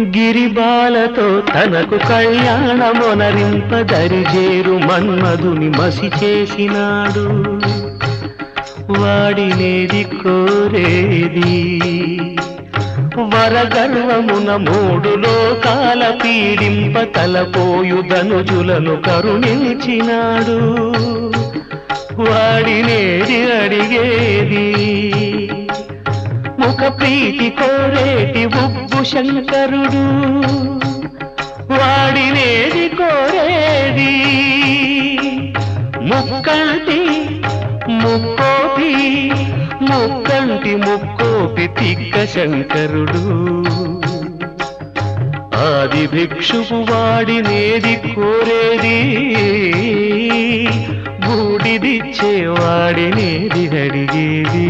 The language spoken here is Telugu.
గిరిబాలతో తనకు కళ్యాణమొనరింపదరిజేరు మన్మధుని మసి చేసినాడు. వాడినేది కోరేది వరగర్వమున మూడు లోకాల పీడింప తలపోయు ధనుజులను కరుణించినాడు. వాడినేది అడిగేది ముఖ ప్రీతి కోరేటి ఉబ్బు శంకరుడు. వాడినేది కోరేది ముక్కంటి ముక్కోపి ముక్కంటి ముక్కోపి తిక్క శంకరుడు. ఆది భిక్షువు వాడినేది కోరేది బూడిదిచ్చే వాడినేది అడిగేది.